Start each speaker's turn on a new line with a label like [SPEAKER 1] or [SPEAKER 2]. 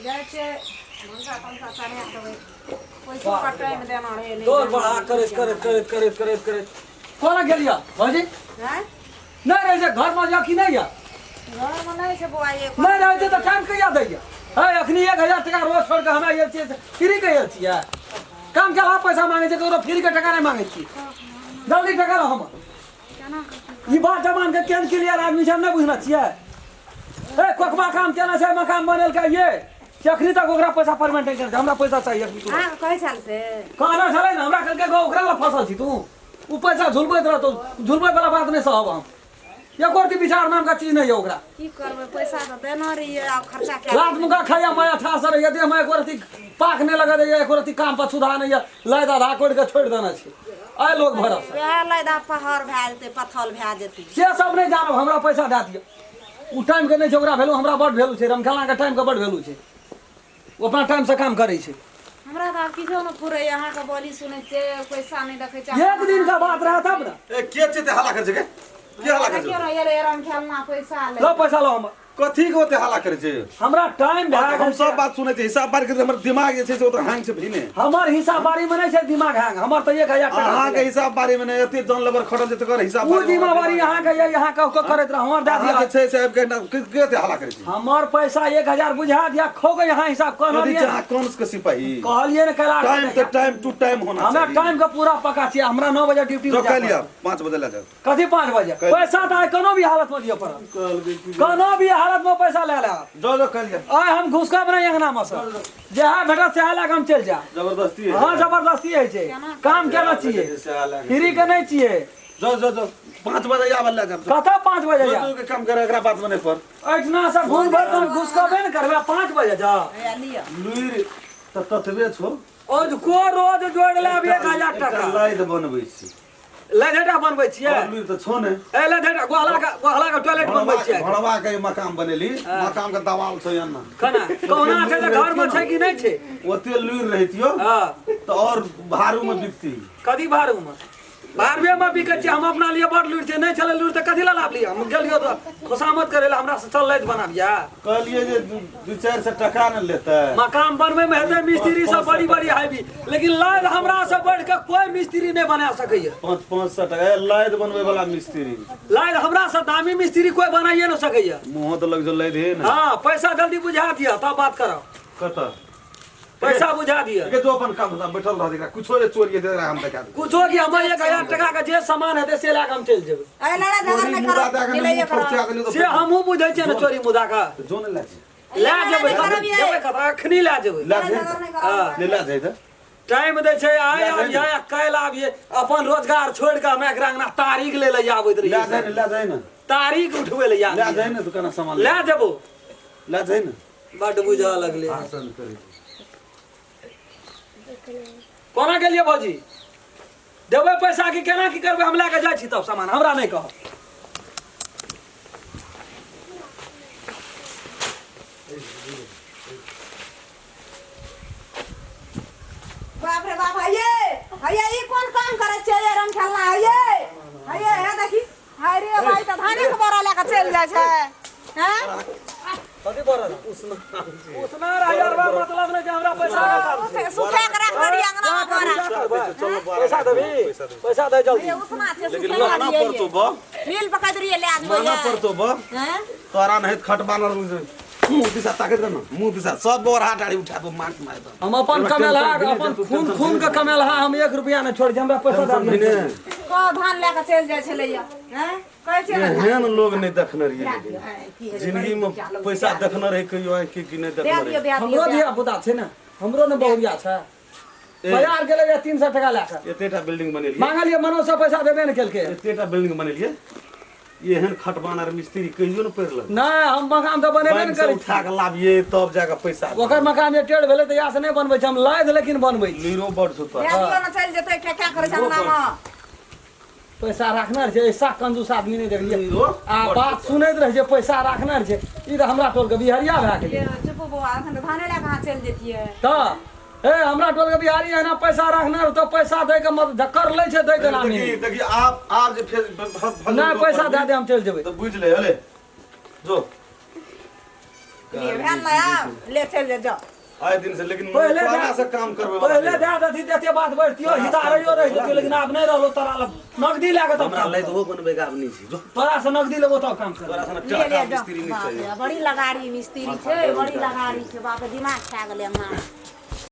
[SPEAKER 1] जाए छे मंगा पंखा सारे आवे पैसा का टाइम देना है नहीं
[SPEAKER 2] तोर बड़ा करे कोना गेलिया भाजी
[SPEAKER 1] हैं
[SPEAKER 2] नहीं रहे जे घर में जा कि नहीं या
[SPEAKER 1] घर में नहीं से बुआ ये
[SPEAKER 2] नहीं रहे तो टाइम कहिया दैया है अखनी 1000 टका रोज छोड़ के हमरा ये चीज फ्री के ये छिया काम के ला पैसा मांगे छै तो फ्री के टका नहीं मांगे छी जल्दी टका ला हम
[SPEAKER 1] केना
[SPEAKER 2] ई बात जमान के केन क्लियर आदमी छै हम नहीं बुझना छियै ए कोकबा काम केना छै मकान बनल के ये अखनी तक ओकरा पैसा परमेंट नहीं कर हमरा पैसा चाहिए
[SPEAKER 1] हां कई साल से
[SPEAKER 2] कहना छले ना हमरा कहलके ओकरा ला फसल छी तू उ पैसा झुलबैत रह तो झुलबै वाला बात नहीं सहब हम एक और विचार नाम का चीज नहीं है ओकरा
[SPEAKER 1] की करबे पैसा तो देना रही अब खर्चा क्या
[SPEAKER 2] रात मुका खाया माया था सर यदि मैं एक रति पाक नहीं लगा दे एक रति काम पर सुधा नहीं है लय आधा कोड़ के छोड़ देना छै आय लोग भरस
[SPEAKER 1] वह लैदा पहाड़ भै जेते पथल भै जेते
[SPEAKER 2] से सब नहीं जानब हमरा पैसा दे दियो उ टाइम के नहीं छै ओकरा वैल्यू हमरा बड वैल्यू छै रमखेला के टाइम के बड वैल्यू छै वो अपना टाइम से काम करे छै
[SPEAKER 1] हमरा तो किछो न पुरे यहाँ का बोली सुने छे पैसा नहीं रखे छे
[SPEAKER 2] एक दिन का बात रहा तब ना
[SPEAKER 3] ए के छै ते हल्ला करे छै के हल्ला करे
[SPEAKER 1] क्यों ये रे राम खेलना पैसा ले
[SPEAKER 2] लो पैसा लो हम
[SPEAKER 3] कथी के ओते हल्ला करे छै
[SPEAKER 2] हमरा टाइम भए
[SPEAKER 3] हम सब बात सुनै छै हिसाब बार के हमर दिमाग जे छै से ओते हैंग छै भीने
[SPEAKER 2] हमर हिसाब बारी में नहीं छै दिमाग हैंग हमर तो 1000 टका
[SPEAKER 3] अहाँ के हिसाब बारे में नहीं एते जन लेबर खटल जे तकर हिसाब
[SPEAKER 2] उ जिम्मेवारी यहाँ के यहाँ का करैत रह हमर दे दिया
[SPEAKER 3] छै साहब के ते हल्ला करे छै
[SPEAKER 2] हमर पैसा 1000 बुझा दिया खो गए यहाँ हिसाब
[SPEAKER 3] यदि
[SPEAKER 2] कहलिए
[SPEAKER 3] चाह कौन के सिपाही
[SPEAKER 2] कहलिए न कला
[SPEAKER 3] टाइम तो टाइम टू टाइम होना
[SPEAKER 2] हमरा
[SPEAKER 3] चाहिए
[SPEAKER 2] टाइम का पूरा पका छियै हमरा 9 बजे ड्यूटी
[SPEAKER 3] जो कह लिया 5 बजे ला जाओ
[SPEAKER 2] कथी 5 बजे पैसा तो आइ कोनो भी हालत में दियो पड़त कोनो भी हालत में पैसा ले ले
[SPEAKER 3] जो कह लिया
[SPEAKER 2] आइ हम घुसका बना अंगना में से जहाँ भेटत से हाल हम चल जा
[SPEAKER 3] जबरदस्ती है
[SPEAKER 2] हां जबरदस्ती है छै काम केना चाहिए फ्री के नहीं चाहिए
[SPEAKER 3] जो 5 बजे आबल ला जा
[SPEAKER 2] कथा 5 बजे जा
[SPEAKER 3] जो के काम करे एकरा बात बने पर
[SPEAKER 2] इतना से घूम भर तो घुसकाबे न करबे 5 बजे जा
[SPEAKER 1] लिया
[SPEAKER 3] लुइर त ततबे छो
[SPEAKER 2] ओ को रोज जोड़ लेब 1000 टका
[SPEAKER 3] लाइट बनबै छी
[SPEAKER 2] लढेटा बनबै छियै
[SPEAKER 3] लुइर त छो ने
[SPEAKER 2] ए लढेटा गोहला का टॉयलेट बनबै छियै
[SPEAKER 3] भणवा के मकान बनेली मकान के दबाव छै अन्ना
[SPEAKER 2] कना कौना छै त घर में छै कि नहीं छै
[SPEAKER 3] ओते लुइर रहितियो
[SPEAKER 2] हां
[SPEAKER 3] तो और भारू में बिकती
[SPEAKER 2] कथी भारू में भारवे में बिकै छै हम अपना लिए बड़ लूट छै नहीं चले लूट त कथी ला लाभ लिया हम गेलियो तो खुशामत करे ला हमरा से चल लैत बनाबिया
[SPEAKER 3] कहलिए जे 2-4 टका न लेते
[SPEAKER 2] मकान बनवे में हेते मिस्त्री सब बड़ी बड़ी हाईवी लेकिन लाद हमरा से बढ़ के कोई मिस्त्री नहीं बना सकैया
[SPEAKER 3] 500 टका लाइट बनवे वाला मिस्त्री
[SPEAKER 2] लाद हमरा से दामी मिस्त्री कोई बनाइए न सकैया
[SPEAKER 3] मुंह तो लग जो लाइट है ना
[SPEAKER 2] हां पैसा जल्दी बुझा दिया तब बात करो
[SPEAKER 3] कत
[SPEAKER 2] पैसा बुझा दिया
[SPEAKER 3] के तो अपन काम बैठल रह देगा कुछो जे चोरी दे रहा हम तक
[SPEAKER 2] कुछो कि हम 1000 टका के जे सामान हेते से लाके हम चल जेबै
[SPEAKER 1] ए लड़ा झगड़ में करो मिलैया करो
[SPEAKER 2] से हमहु बुझै छियै न चोरी मुदा का
[SPEAKER 3] जो ने
[SPEAKER 2] ले जेबै जेबै कथा अखनी ले जेबै
[SPEAKER 3] ला दे ले ला दे
[SPEAKER 2] टाइम दे छै आय अब या काल आबिए अपन रोजगार छोड़ के हम एकरा अंगना तारीख ले ले आबैत रही
[SPEAKER 3] ला दे ना
[SPEAKER 2] तारीख उठबै ले
[SPEAKER 3] ला दे ना दुकान सामान
[SPEAKER 2] ले जेबो
[SPEAKER 3] ला दे ना
[SPEAKER 2] बड बुझा लगले
[SPEAKER 3] आसन करे
[SPEAKER 2] कोना के लिए भौजी देबै पैसा की केना की करबै हम लेके जाइ छी तब सामान हमरा नहीं कह
[SPEAKER 1] बाप रे बाप हये ई कोन काम करे छै ये रंग खेलना हये हे देखी हाय रे भाई त धाने के बोरा लेके चल जाय छै हैं
[SPEAKER 2] कथी बोरा उसना हजार बार मतलब नहीं कि हमरा पैसा
[SPEAKER 1] सुखा के रख दरी अंगना में बोरा
[SPEAKER 2] पैसा देबी पैसा दे जल्दी
[SPEAKER 1] ये उसना छै
[SPEAKER 3] लेकिन
[SPEAKER 1] सुखा
[SPEAKER 3] लाना पड़तो बा
[SPEAKER 1] रील पकड़ दरी ले आदमी
[SPEAKER 3] लाना पड़तो बा
[SPEAKER 1] हैं
[SPEAKER 3] तोरा नहीं खट बानर मुंह दिशा ताकत ना मुंह दिशा सब बोर हाथ आड़ी उठा दो मार मार दो
[SPEAKER 2] हम अपन कमेला अपन खून के कमेला हम 1 रुपया न छोड़ हमरा पैसा दे
[SPEAKER 3] ने
[SPEAKER 1] को धान लेके चल जाय छलैया हैं कहै छै ना
[SPEAKER 3] एहन लोग नहीं देखने रहिए जिंदगी में पैसा देखने रहे कहियो आइ कि नहीं देखने
[SPEAKER 1] दियो
[SPEAKER 3] रहे
[SPEAKER 2] हमरो दिया पुता छै ना हमरो न बहुरिया छै बाजार गेलै 300 टका लेके
[SPEAKER 3] एतेटा बिल्डिंग बनेलिए
[SPEAKER 2] मांगलिए मनो से पैसा देबे न केलके
[SPEAKER 3] एतेटा बिल्डिंग बनेलिए एहन खटबानर मिस्त्री कहियो न पड़ल
[SPEAKER 2] नहीं हम मकान तो बनेबे न करै
[SPEAKER 3] उठा के लाबिए तब जाके पैसा
[SPEAKER 2] ओकर मकान जे टेढ़ भेलै त या से नहीं बनबै छै हम लाद लेकिन बनबै छी
[SPEAKER 3] लीरो बड़ सुता
[SPEAKER 1] दियो ना चल जेतै क्या करे छै अंगना में
[SPEAKER 2] पैसा राखना छै ऐसा कंजूस आदमी नहीं देखलिए
[SPEAKER 3] लीरो
[SPEAKER 2] आ बात सुनैत रहे छै पैसा राखना छै ई त हमरा टोल के बिहरिया भए गेलै
[SPEAKER 1] ये चुप बुआ अखन धाने लेके कहां चल जेतिए
[SPEAKER 2] त ए हमरा टोल के बिहारी है ना पैसा रखना तो पैसा दे के मत धक्कर ले छै दे के नामी
[SPEAKER 3] देखिए आप जे फिर
[SPEAKER 2] ना पैसा दे दे हम चल जेबै
[SPEAKER 3] तो बुझ ले हले जो
[SPEAKER 1] लिए भेल ना आब ले चल जा
[SPEAKER 3] आए दिन से लेकिन
[SPEAKER 2] पहले
[SPEAKER 3] पुराना से काम करबे
[SPEAKER 2] पहले दे दथी देते बात बढ़तियो हिदारियो रह जतियो लेकिन अब नहीं रहलो तोरा नगदी लागत
[SPEAKER 3] हमरा ले तो बनबे का नहीं छी जो
[SPEAKER 2] तोरा से नगदी लेबो तो काम कर
[SPEAKER 3] तोरा से
[SPEAKER 1] ले ले
[SPEAKER 3] टका
[SPEAKER 1] जा
[SPEAKER 3] मिस्त्री नहीं चाहिए
[SPEAKER 1] बड़ी लगाड़ी मिस्त्री छे बड़ी लगाड़ी छे बाप दिमाग खा गेले मां